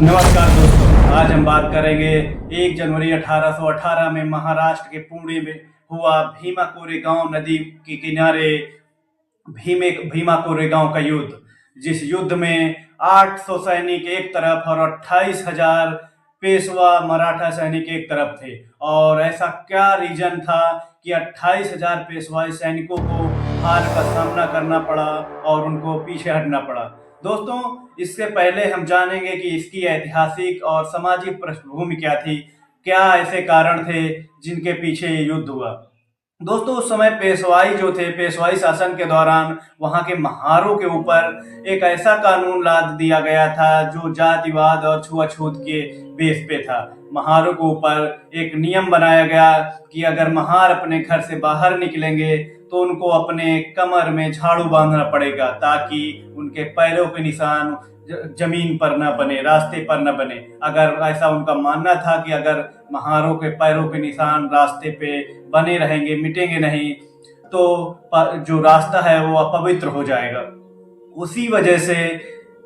नमस्कार दोस्तों, आज हम बात करेंगे 1 जनवरी 1818 में महाराष्ट्र के पुणे में हुआ भीमा कोरेगांव नदी के किनारे भीमा कोरेगांव का युद्ध। जिस युद्ध में 800 सैनिक एक तरफ और 28,000 पेशवा मराठा सैनिक एक तरफ थे। और ऐसा क्या रीजन था कि 28,000 पेशवाई सैनिकों को हार का सामना करना पड़ा और उनको पीछे हटना पड़ा। दोस्तों, इससे पहले हम जानेंगे कि इसकी ऐतिहासिक और सामाजिक पृष्ठभूमि क्या थी, क्या ऐसे कारण थे जिनके पीछे ये युद्ध हुआ। दोस्तों, उस समय पेशवाई जो थे, पेशवाई शासन के दौरान वहाँ के महारों के ऊपर एक ऐसा कानून लाद दिया गया था जो जातिवाद और छुआछूत के बेस पे था। महारों के ऊपर एक नियम बनाया गया कि अगर महार अपने घर से बाहर निकलेंगे तो उनको अपने कमर में झाड़ू बांधना पड़ेगा ताकि उनके पैरों के निशान जमीन पर न बने, रास्ते पर न बने। अगर ऐसा उनका मानना था कि अगर महारों के पैरों के निशान रास्ते पे बने रहेंगे, मिटेंगे नहीं, तो जो रास्ता है वो अपवित्र हो जाएगा। उसी वजह से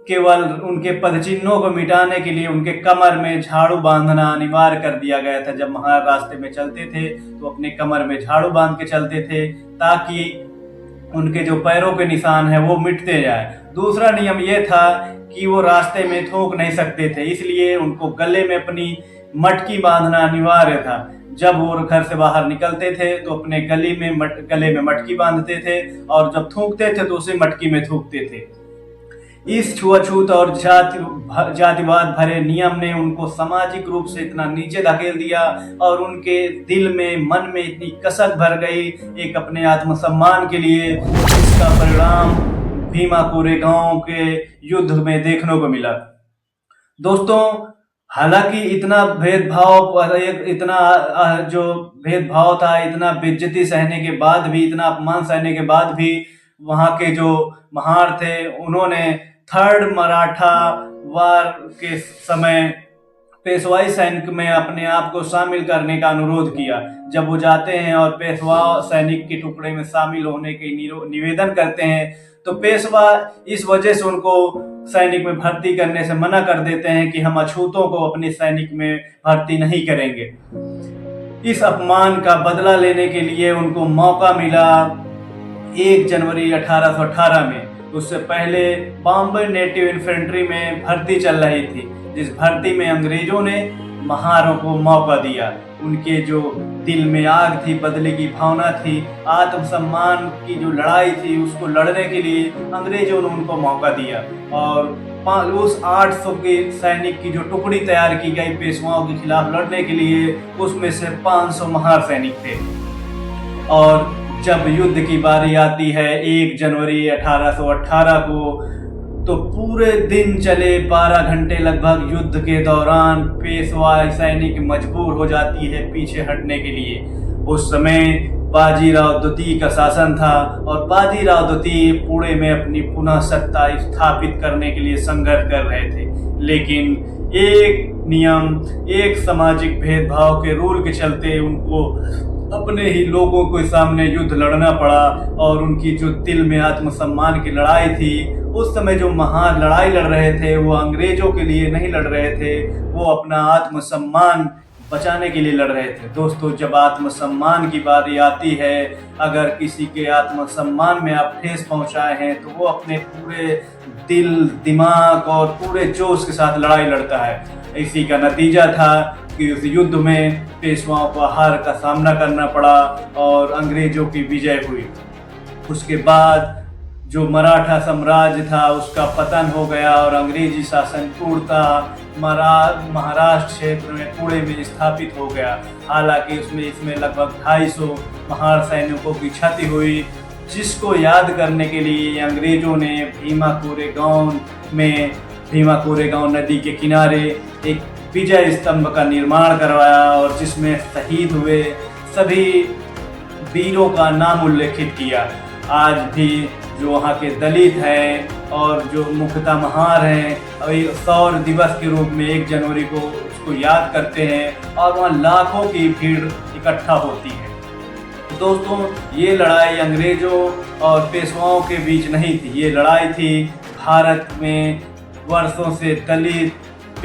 केवल उनके पदचिन्हों को मिटाने के लिए उनके कमर में झाड़ू बांधना अनिवार्य कर दिया गया था। जब महार रास्ते में चलते थे तो अपने कमर में झाड़ू बांध के चलते थे ताकि उनके जो पैरों के निशान है वो मिटते जाए। दूसरा नियम ये था कि वो रास्ते में थूक नहीं सकते थे, इसलिए उनको गले में अपनी मटकी बांधना अनिवार्य था। जब वो घर से बाहर निकलते थे तो अपने गले में मटकी बांधते थे और जब थूकते थे तो उसे मटकी में थूकते थे। इस छुआछूत और जातिवाद भरे नियम ने उनको सामाजिक रूप से इतना नीचे धकेल दिया और उनके दिल में, मन में इतनी कसक भर गई एक अपने आत्मसम्मान के लिए, जिसका परिणाम भीमा कोरेगांव के युद्ध में देखने को मिला। दोस्तों, हालांकि इतना जो भेदभाव था, इतना बेइज्जती सहने के बाद भी, इतना अपमान सहने के बाद भी वहाँ के जो महार थे उन्होंने थर्ड मराठा वार के समय पेशवाई सैनिक में अपने आप को शामिल करने का अनुरोध किया। जब वो जाते हैं और पेशवा सैनिक के टुकड़े में शामिल होने के निवेदन करते हैं तो पेशवा इस वजह से उनको सैनिक में भर्ती करने से मना कर देते हैं कि हम अछूतों को अपने सैनिक में भर्ती नहीं करेंगे। इस अपमान का बदला लेने के लिए उनको मौका मिला 1 जनवरी 1818 में। उससे पहले बॉम्बे नेटिव इन्फेंट्री में भर्ती चल रही थी, जिस भर्ती में अंग्रेजों ने महारों को मौका दिया। उनके जो दिल में आग थी, बदले की भावना थी, आत्मसम्मान की जो लड़ाई थी, उसको लड़ने के लिए अंग्रेजों ने उनको मौका दिया। और उस 800 के सैनिक की जो टुकड़ी तैयार की गई पेशवाओं के खिलाफ लड़ने के लिए, उसमें से 500 महार सैनिक थे। और जब युद्ध की बारी आती है 1 जनवरी 1818 को, तो पूरे दिन चले 12 घंटे लगभग युद्ध के दौरान पेशवा सैनिक मजबूर हो जाती है पीछे हटने के लिए। उस समय बाजीराव द्वितीय का शासन था और बाजीराव द्वितीय पुणे में अपनी पुनः सत्ता स्थापित करने के लिए संघर्ष कर रहे थे। लेकिन एक नियम, एक सामाजिक भेदभाव के रूल के चलते उनको अपने ही लोगों के सामने युद्ध लड़ना पड़ा। और उनकी जो दिल में आत्मसम्मान की लड़ाई थी, उस समय जो महान लड़ाई लड़ रहे थे वो अंग्रेजों के लिए नहीं लड़ रहे थे, वो अपना आत्मसम्मान बचाने के लिए लड़ रहे थे। दोस्तों, जब आत्मसम्मान की बारी आती है, अगर किसी के आत्मसम्मान में आप ठेस पहुंचाए हैं तो वो अपने पूरे दिल, दिमाग और पूरे जोश के साथ लड़ाई लड़ता है। इसी का नतीजा था कि उस युद्ध में पेशवाओं को हार का सामना करना पड़ा और अंग्रेजों की विजय हुई। उसके बाद जो मराठा साम्राज्य था उसका पतन हो गया और अंग्रेजी शासन पूर्णतः महाराष्ट्र क्षेत्र में पुणे में स्थापित हो गया। हालांकि इसमें लगभग 250 महार सैनिकों की क्षति हुई, जिसको याद करने के लिए अंग्रेजों ने भीमा कोरेगांव नदी के किनारे एक विजय स्तंभ का निर्माण करवाया और जिसमें शहीद हुए सभी वीरों का नाम उल्लेखित किया। आज भी जो वहाँ के दलित हैं और जो मुख्यतः महार हैं, अभी शौर्य दिवस के रूप में 1 जनवरी को उसको याद करते हैं और वहाँ लाखों की भीड़ इकट्ठा होती है। दोस्तों, ये लड़ाई अंग्रेजों और पेशवाओं के बीच नहीं थी, ये लड़ाई थी भारत में वर्षों से दलित,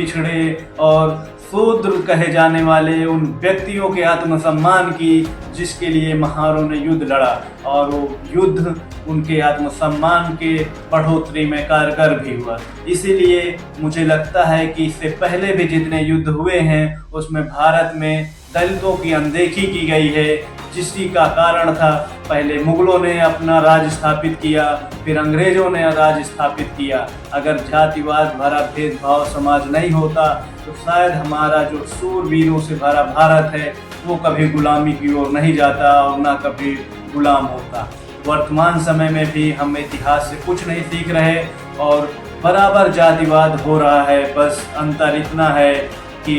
पिछड़े और शूद्र कहे जाने वाले उन व्यक्तियों के आत्मसम्मान की जिसके लिए महारों ने युद्ध लड़ा, और वो युद्ध उनके आत्मसम्मान के बढ़ोतरी में कारगर भी हुआ। इसीलिए मुझे लगता है कि इससे पहले भी जितने युद्ध हुए हैं उसमें भारत में दलितों की अनदेखी की गई है, जिसकी का कारण था पहले मुगलों ने अपना राज स्थापित किया, फिर अंग्रेजों ने राज स्थापित किया। अगर जातिवाद भरा भेदभाव समाज नहीं होता तो शायद हमारा जो शूरवीरों से भरा भारत है वो कभी गुलामी की ओर नहीं जाता और ना कभी गुलाम होता। वर्तमान समय में भी हम इतिहास से कुछ नहीं सीख रहे और बराबर जातिवाद हो रहा है। बस अंतर इतना है कि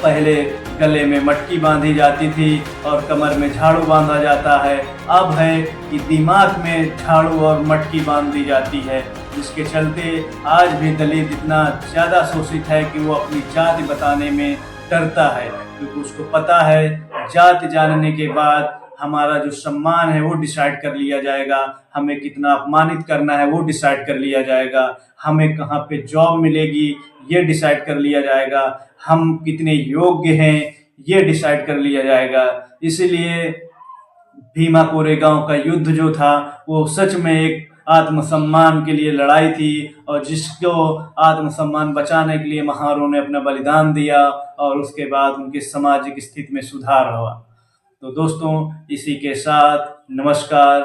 पहले गले में मटकी बांधी जाती थी और कमर में झाड़ू बांधा जाता है, अब है कि दिमाग में झाड़ू और मटकी बांध दी जाती है, जिसके चलते आज भी दलित इतना ज़्यादा शोषित है कि वो अपनी जाति बताने में डरता है, क्योंकि उसको पता है जाति जानने के बाद हमारा जो सम्मान है वो डिसाइड कर लिया जाएगा, हमें कितना अपमानित करना है वो डिसाइड कर लिया जाएगा, हमें कहाँ पे जॉब मिलेगी ये डिसाइड कर लिया जाएगा, हम कितने योग्य हैं ये डिसाइड कर लिया जाएगा। इसलिए भीमा कोरेगांव का युद्ध जो था वो सच में एक आत्मसम्मान के लिए लड़ाई थी, और जिसको आत्मसम्मान बचाने के लिए महारों ने अपना बलिदान दिया और उसके बाद उनकी सामाजिक स्थिति में सुधार हुआ। तो दोस्तों, इसी के साथ नमस्कार।